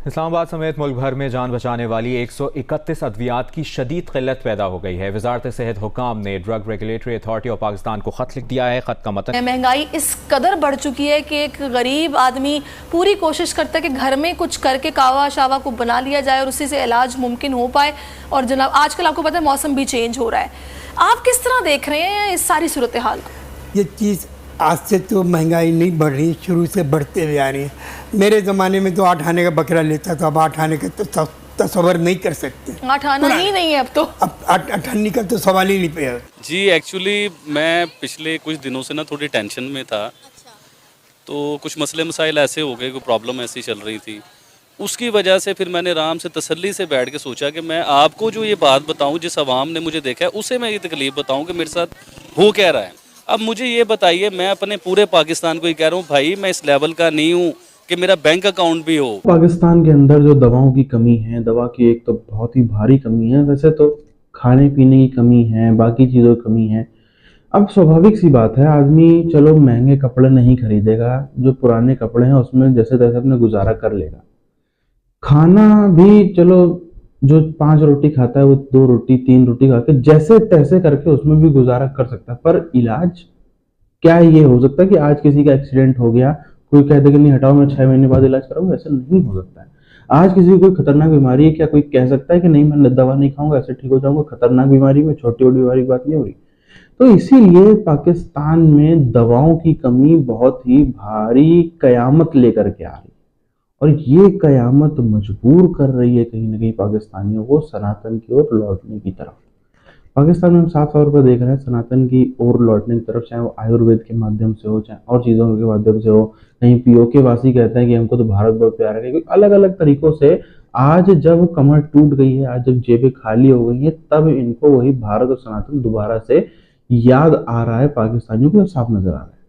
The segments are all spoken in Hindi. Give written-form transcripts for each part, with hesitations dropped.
इस्लामाबाद समेत मुल्क भर में जान बचाने वाली 131 अद्वियात की शदीद किल्लत पैदा हो गई है। वजारत सेहत हुकाम ने drug regulatory authority of Pakistan को खत लिख दिया है। खत का मतलब, महंगाई इस कदर बढ़ चुकी है कि एक गरीब आदमी पूरी कोशिश करता है कि घर में कुछ करके कावा शावा को बना लिया जाए और उसी से इलाज मुमकिन हो पाए। और जनाब आजकल आपको पता है मौसम भी चेंज हो रहा है, आप किस तरह देख रहे हैं इस सारी सूरत हाल को? ये चीज़ आज से तो महंगाई नहीं बढ़ रही, शुरू से बढ़ते हुए आ रही है। मेरे ज़माने में तो 8 आने का बकरा लेता था, अब 8 आने का तो तस्वर नहीं कर सकते। 8 आना ही नहीं है अब तो, अब 8 आने का तो सवाल ही नहीं पे। जी एक्चुअली मैं पिछले कुछ दिनों से ना थोड़ी टेंशन में था। तो कुछ मसले मसाइल ऐसे हो गए, कोई प्रॉब्लम ऐसी चल रही थी, उसकी वजह से फिर मैंने आराम से तसल्ली से बैठ के सोचा कि मैं आपको जो ये बात बताऊं, जिस आवाम ने मुझे देखा है उसे मैं ये तकलीफ़ बताऊं कि मेरे साथ हो क्या रहा है। अब मुझे ये बताइए, मैं अपने पूरे पाकिस्तान को ये कह रहा हूँ, भाई मैं इस लेवल का नहीं हूँ कि मेरा बैंक अकाउंट भी हो। पाकिस्तान के अंदर जो दवाओं की कमी है, दवा की एक तो बहुत ही भारी कमी है, वैसे तो खाने पीने की कमी है, बाकी चीज़ों की कमी है। अब स्वाभाविक सी बात है, आदमी चलो महंगे कपड़े नहीं खरीदेगा, जो पुराने कपड़े हैं उसमें जैसे तैसे अपने गुजारा कर लेगा। खाना भी चलो जो 5 रोटी खाता है वो 2 रोटी 3 रोटी खा के जैसे तैसे करके उसमें भी गुजारा कर सकता है। पर इलाज क्या ये हो सकता है कि आज किसी का एक्सीडेंट हो गया, कोई कह दे कि नहीं हटाओ मैं 6 महीने बाद इलाज कराऊंगा? ऐसा नहीं हो सकता है। आज किसी को कोई खतरनाक बीमारी है, क्या कोई कह सकता है कि नहीं मैं दवा नहीं खाऊंगा ऐसे ठीक हो जाऊंगा? खतरनाक बीमारी में छोटी बड़ी बीमारी की बात नहीं हो रही। तो इसीलिए पाकिस्तान में दवाओं की कमी बहुत ही भारी कयामत लेकर के आ रही है, और ये कयामत मजबूर कर रही है कहीं ना कहीं पाकिस्तानियों को सनातन की ओर लौटने की तरफ। पाकिस्तान में हम साफ तौर पर देख रहे हैं सनातन की ओर लौटने की तरफ, चाहे वो आयुर्वेद के माध्यम से हो, चाहे और चीज़ों के माध्यम से हो। कहीं पीओके वासी कहते हैं कि हमको तो भारत बहुत प्यारा है, क्योंकि अलग अलग तरीकों से आज जब कमर टूट गई है, आज जब जेबें खाली हो गई हैं, तब इनको वही भारत और सनातन दोबारा से याद आ रहा है पाकिस्तानियों को, साफ नजर आ रहा है।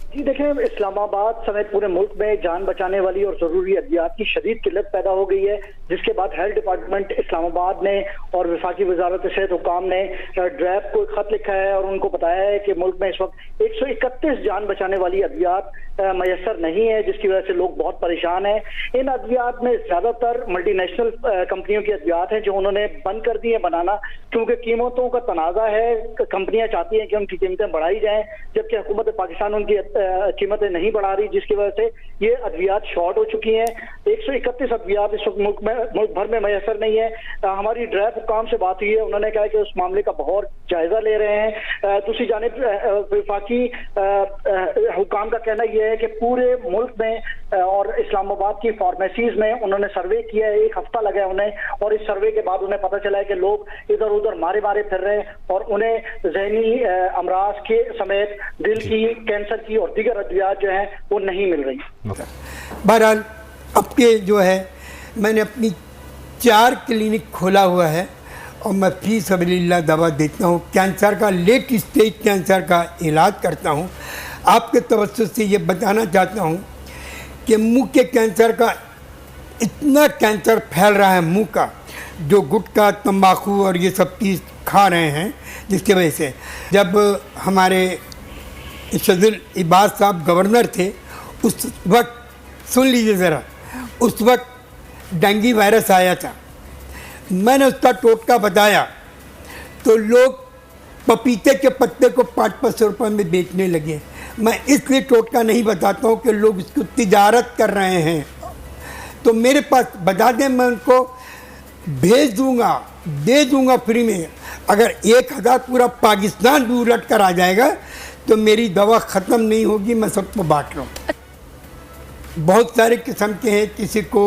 जी देखें, इस्लामाबाद समेत पूरे मुल्क में जान बचाने वाली और ज़रूरी अद्वियात की शदीद किल्लत पैदा हो गई है, जिसके बाद हेल्थ डिपार्टमेंट इस्लामाबाद ने और वफाकी वजारत सेहत हुकाम ने ड्रैब को खत लिखा है और उनको बताया है कि मुल्क में इस वक्त 131 जान बचाने वाली अद्वियात मैसर नहीं है, जिसकी वजह से लोग बहुत परेशान हैं। इन अद्वियात में ज़्यादातर मल्टीनेशनल कंपनियों की अद्वियात हैं जो उन्होंने बंद कर दी है बनाना, क्योंकि कीमतों का तनाज़ा है। कंपनियां चाहती हैं कि उनकी कीमतें बढ़ाई जाएं, जबकि हुकूमत पाकिस्तान उनकी कीमतें नहीं बढ़ा रही, जिसकी वजह से ये अद्वियात शॉर्ट हो चुकी हैं। 131 अद्वियात इस वक्त मुल्क भर में मैसर नहीं है। हमारी ड्रैब हुकाम से बात हुई है, उन्होंने कहा कि उस मामले का बहुत जायजा ले रहे हैं। दूसरी जानिब वफाकी हुकाम का कहना यह है कि पूरे मुल्क में और इस्लामाबाद की फार्मेसीज में उन्होंने सर्वे किया है, 1 हफ्ता लगा है उन्हें, और इस सर्वे के बाद उन्हें पता चला है कि लोग इधर उधर मारे मारे फिर रहे हैं और उन्हें जहनी अमराज के समेत दिल की, कैंसर की और दीगर अद्वियात जो हैं वो नहीं मिल रही। बहरहाल अब के जो है मैंने अपनी 4 क्लिनिक खोला हुआ है और मैं फी सबीलिल्लाह दवा देता हूँ। कैंसर का लेट स्टेज कैंसर का इलाज करता हूँ। आपके तवज्जुह से ये बताना चाहता हूँ कि मुंह के कैंसर का इतना कैंसर फैल रहा है मुंह का, जो गुटखा तंबाकू और ये सब चीज़ खा रहे हैं, जिसकी वजह से जब हमारे शदुल इबाद साहब गवर्नर थे उस वक्त, सुन लीजिए ज़रा, उस वक्त डेंगू वायरस आया था। मैंने उसका टोटका बताया तो लोग पपीते के पत्ते को 500 रुपये में बेचने लगे। मैं इसलिए टोटका नहीं बताता हूँ कि लोग इसको तिजारत कर रहे हैं। तो मेरे पास बता दें, मैं उनको भेज दूँगा, दे दूँगा फ्री में। अगर 1000 पूरा पाकिस्तान भी उलट कर आ जाएगा तो मेरी दवा ख़त्म नहीं होगी, मैं सबको बांट रहा हूँ। बहुत सारे किस्म के हैं, किसी को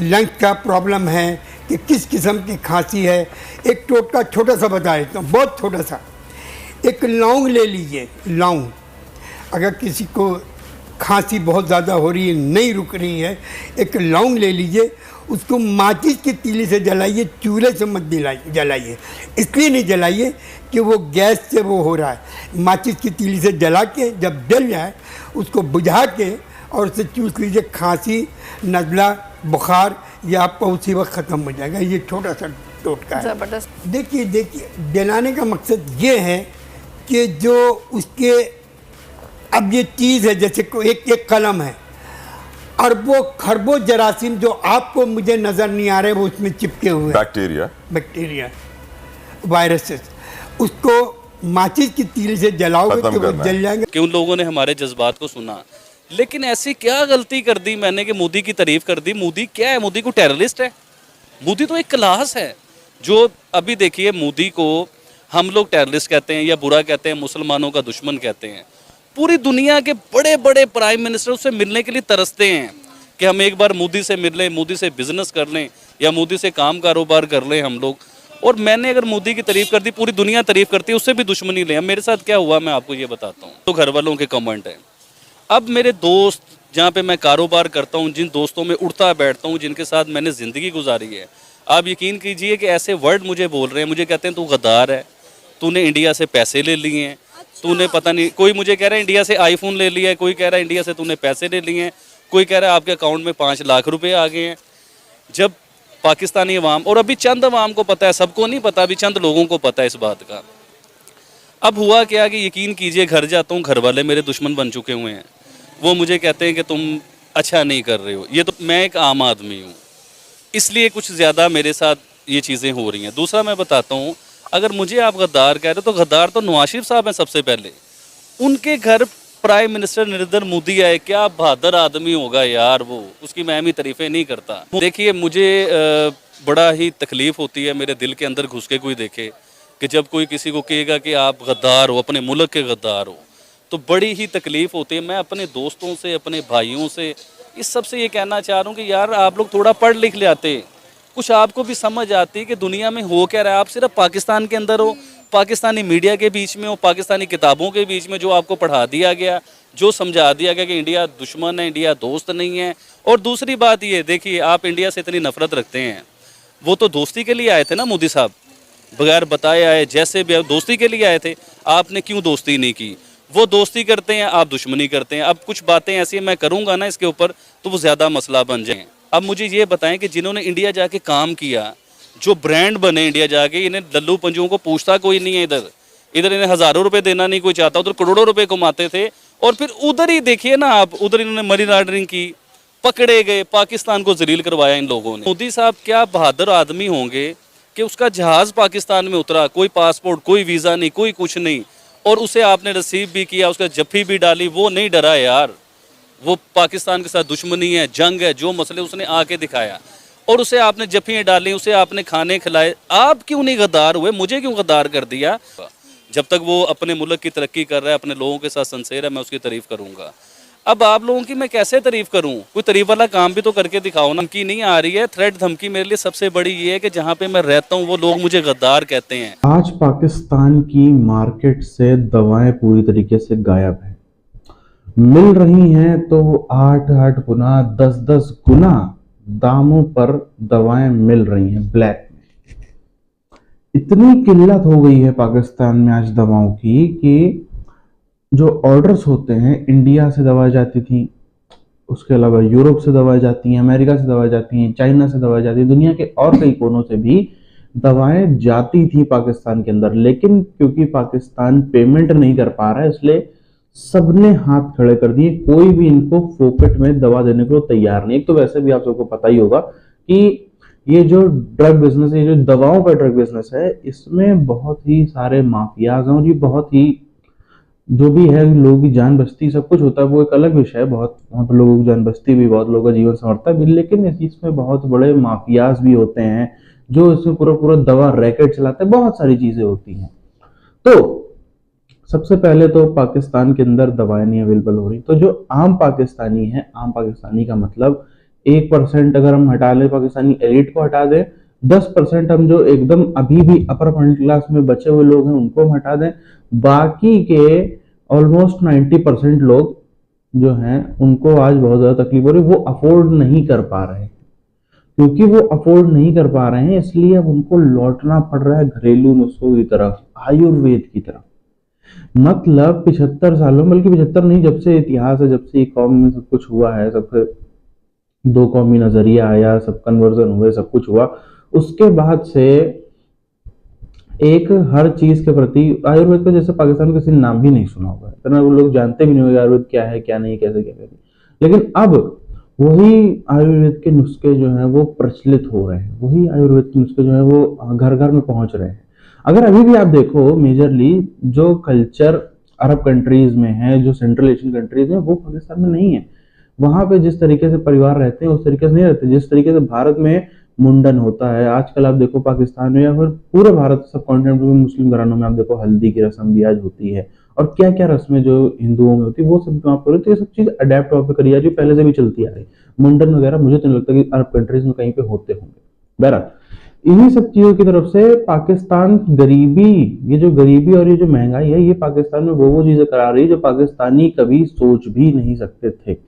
लंग्स का प्रॉब्लम है कि किस किस्म की खांसी है। एक टोटका छोटा सा बता देता हूँ, बहुत छोटा सा। एक लौंग ले लीजिए, लौंग, अगर किसी को खांसी बहुत ज़्यादा हो रही है, नहीं रुक रही है, एक लौंग ले लीजिए, उसको माचिस की तीली से जलाइए, चूल्हे से मत जलाइए। इसलिए नहीं जलाइए कि वो गैस से वो हो रहा है। माचिस की तीली से जला के जब जल जाए उसको बुझा के और उसे चूस लीजिए। खांसी, नज़ला, बुखार ये आपका उसी वक्त ख़त्म हो जाएगा। ये छोटा सा टोटका है। ज़बरदस्त। देखिए जलाने का मकसद ये है कि जो उसके, अब ये चीज़ है जैसे एक कलम है, अरबों खरबों जरासीम जो आपको मुझे नजर नहीं आ रहे वो उसमें चिपके हुए बैक्टीरिया वायरसेस, उसको माचिस की तीली से जलाओगे तो वो जल जाएंगे। कि उन लोगों ने हमारे जज्बात को सुना, लेकिन ऐसी क्या गलती कर दी मैंने कि मोदी की तारीफ कर दी। मोदी क्या है? मोदी को टेररिस्ट है? मोदी तो एक क्लास है। जो अभी देखिए, मोदी को हम लोग टेररिस्ट कहते हैं या बुरा कहते हैं, मुसलमानों का दुश्मन कहते हैं। पूरी दुनिया के बड़े बड़े प्राइम मिनिस्टर उससे मिलने के लिए तरसते हैं कि हम एक बार मोदी से मिल लें, मोदी से बिजनेस कर लें या मोदी से काम कारोबार कर लें हम लोग। और मैंने अगर मोदी की तारीफ कर दी, पूरी दुनिया तारीफ करती है, उससे भी दुश्मनी ले। मेरे साथ क्या हुआ मैं आपको ये बताता हूँ। तो घर वालों के कमेंट है। अब मेरे दोस्त जहाँ पे मैं कारोबार करता हूँ, जिन दोस्तों में उठता बैठता हूँ, जिनके साथ मैंने ज़िंदगी गुजारी है, आप यकीन कीजिए कि ऐसे वर्ड मुझे बोल रहे हैं। मुझे कहते हैं तू गद्दार है, तूने इंडिया से पैसे ले लिए हैं, तूने पता नहीं, कोई मुझे कह रहा है इंडिया से आईफोन ले लिया है, कोई कह रहा है इंडिया से तूने पैसे ले लिए हैं, कोई कह रहा है आपके अकाउंट में 5 लाख रुपए आ गए हैं। जब पाकिस्तानी अवाम, और अभी चंद अवाम को पता है, सबको नहीं पता, अभी चंद लोगों को पता है इस बात का। अब हुआ क्या कि यकीन कीजिए, घर जाता हूँ, घर वाले मेरे दुश्मन बन चुके हुए हैं। वो मुझे कहते हैं कि तुम अच्छा नहीं कर रहे हो। ये तो मैं एक आम आदमी हूँ, इसलिए कुछ ज़्यादा मेरे साथ ये चीज़ें हो रही हैं। दूसरा मैं बताता हूँ, अगर मुझे आप गद्दार कह रहे हो तो गद्दार तो नवाज शरीफ साहब हैं सबसे पहले। उनके घर प्राइम मिनिस्टर नरेंद्र मोदी आए, क्या बहादुर आदमी होगा यार वो, उसकी मैं भी तारीफ़ें नहीं करता। देखिए, मुझे बड़ा ही तकलीफ़ होती है मेरे दिल के अंदर घुस के कोई देखे कि जब कोई किसी को कहेगा कि आप गद्दार हो, अपने मुल्क के गद्दार हो, तो बड़ी ही तकलीफ़ होती है। मैं अपने दोस्तों से, अपने भाइयों से, इस सब से ये कहना चाह रहा हूँ कि यार आप लोग थोड़ा पढ़ लिख लेते, कुछ आपको भी समझ आती कि दुनिया में हो क्या रहा है। आप सिर्फ पाकिस्तान के अंदर हो, पाकिस्तानी मीडिया के बीच में हो, पाकिस्तानी किताबों के बीच में जो आपको पढ़ा दिया गया, जो समझा दिया गया कि इंडिया दुश्मन है, इंडिया दोस्त नहीं है। और दूसरी बात ये देखिए, आप इंडिया से इतनी नफरत रखते हैं, वो तो दोस्ती के लिए आए थे ना मोदी साहब, बगैर बताए आए, जैसे भी दोस्ती के लिए आए थे। आपने क्यों दोस्ती नहीं की? वो दोस्ती करते हैं, आप दुश्मनी करते हैं। अब कुछ बातें ऐसी मैं करूँगा ना इसके ऊपर तो वो ज़्यादा मसला बन जाए। अब मुझे ये बताएं कि जिन्होंने इंडिया जाके काम किया, जो ब्रांड बने इंडिया जाके, इन्हें लल्लू पंजुओं को पूछता कोई नहीं है। इधर इन्हें हज़ारों रुपए देना नहीं कोई चाहता, उधर करोड़ों रुपए कमाते थे। और फिर उधर ही देखिए ना आप, उधर इन्होंने मनी लॉन्ड्रिंग की, पकड़े गए, पाकिस्तान को जलील करवाया इन लोगों ने। मोदी साहब क्या बहादुर आदमी होंगे कि उसका जहाज़ पाकिस्तान में उतरा, कोई पासपोर्ट, कोई वीज़ा नहीं, कोई कुछ नहीं, और उसे आपने रिसीव भी किया, उसका जफ्फी भी डाली, वो नहीं डरा यार। वो पाकिस्तान के साथ दुश्मनी है, जंग है, जो मसले उसने आके दिखाया, और उसे आपने जफ्फियाँ डाली, उसे आपने खाने खिलाए। आप क्यों नहीं गद्दार हुए? मुझे क्यों गद्दार कर दिया? जब तक वो अपने मुल्क की तरक्की कर रहा है, अपने लोगों के साथ सिंसेयर है, मैं उसकी तारीफ़ करूँगा। अब आप लोगों की मैं कैसे तारीफ़ करूँ? कोई तारीफ़ वाला काम भी तो करके दिखाओ ना। धमकी नहीं आ रही है, थ्रेट धमकी मेरे लिए सबसे बड़ी ये है कि जहाँ पे मैं रहता हूँ वो लोग मुझे गद्दार कहते हैं। आज पाकिस्तान की मार्केट से दवाएं पूरी तरीके से गायब है। मिल रही हैं तो 8-8 गुना, 10-10 गुना दामों पर दवाएं मिल रही हैं ब्लैक में। इतनी किल्लत हो गई है पाकिस्तान में आज दवाओं की कि जो ऑर्डर्स होते हैं, इंडिया से दवाएं जाती थी, उसके अलावा यूरोप से दवाएं जाती हैं, अमेरिका से दवाएं जाती हैं, चाइना से दवाएं जाती हैं, दुनिया के और कई कोनों से भी दवाएं जाती थी पाकिस्तान के अंदर। लेकिन क्योंकि पाकिस्तान पेमेंट नहीं कर पा रहा है, इसलिए सबने हाथ खड़े कर दिए। कोई भी इनको फोकट में दवा देने को तैयार नहीं। एक तो वैसे भी आप सबको पता ही होगा कि ये जो ड्रग बिजनेस है, ये जो दवाओं का ड्रग बिजनेस है, इसमें बहुत ही सारे माफियाज हैं, और ये बहुत ही जो भी है, लोगों की जान बचती सब कुछ होता है, वो एक अलग विषय है। बहुत वहाँ पर लोगों की जान बचती भी, बहुत लोगों का जीवन संवरता भी, लेकिन इसमें बहुत बड़े माफियाज भी होते हैं जो इसमें पूरा दवा रैकेट चलाते हैं। बहुत सारी चीजें होती हैं। तो सबसे पहले तो पाकिस्तान के अंदर दवाएं नहीं अवेलेबल हो रही, तो जो आम पाकिस्तानी है, आम पाकिस्तानी का मतलब 1% अगर हम हटा लें, पाकिस्तानी एलिट को हटा दें, 10% हम जो एकदम अभी भी अपर मिडिल क्लास में बचे हुए लोग हैं उनको हम हटा दें, बाकी के ऑलमोस्ट 90% लोग जो हैं उनको आज बहुत ज्यादा तकलीफ हो रही है। वो अफोर्ड नहीं कर पा रहे हैं। क्योंकि वो अफोर्ड नहीं कर पा रहे हैं, इसलिए अब उनको लौटना पड़ रहा है घरेलू नुस्खों की तरफ, आयुर्वेद की तरफ। मतलब 75 सालों, बल्कि 75 नहीं, जब से इतिहास है, जब से कौम में सब कुछ हुआ है, सबसे दो कौमी नजरिया आया, सब कन्वर्जन हुए, सब कुछ हुआ, उसके बाद से एक हर चीज के प्रति आयुर्वेद का जैसे पाकिस्तान में किसी ने नाम भी नहीं सुना होगा, इतना वो लोग जानते भी नहीं होगा आयुर्वेद क्या है, क्या नहीं, कैसे क्या करते। लेकिन अब वही आयुर्वेद के नुस्खे जो हैं वो प्रचलित हो रहे हैं, वही आयुर्वेद के नुस्खे जो हैं वो घर घर में पहुंच रहे हैं। अगर अभी भी आप देखो मेजरली जो कल्चर अरब कंट्रीज में है, जो सेंट्रल एशियन कंट्रीज में, वो पाकिस्तान में नहीं है। वहां पे जिस तरीके से परिवार रहते हैं उस तरीके से नहीं रहते। जिस तरीके से भारत में मुंडन होता है, आजकल आप देखो पाकिस्तान में या फिर पूरे भारत सब कॉन्टिनेंट में मुस्लिम घरानों में आप देखो हल्दी की रस्म भी आज होती है, और क्या क्या रस्में जो हिंदुओं में होती है वो सब वहाँ पर होती है। ये सब चीज अडेप्ट वहाँ पे करी है जो पहले से भी चलती आ रही। मुंडन वगैरह मुझे तो नहीं लगता कि अरब कंट्रीज में कहीं पे होते होंगे। बहरहाल इन्हीं सब चीजों की तरफ से पाकिस्तान गरीबी, ये जो गरीबी और ये जो महंगाई है, ये पाकिस्तान में वो चीजें करा रही है जो पाकिस्तानी कभी सोच भी नहीं सकते थे।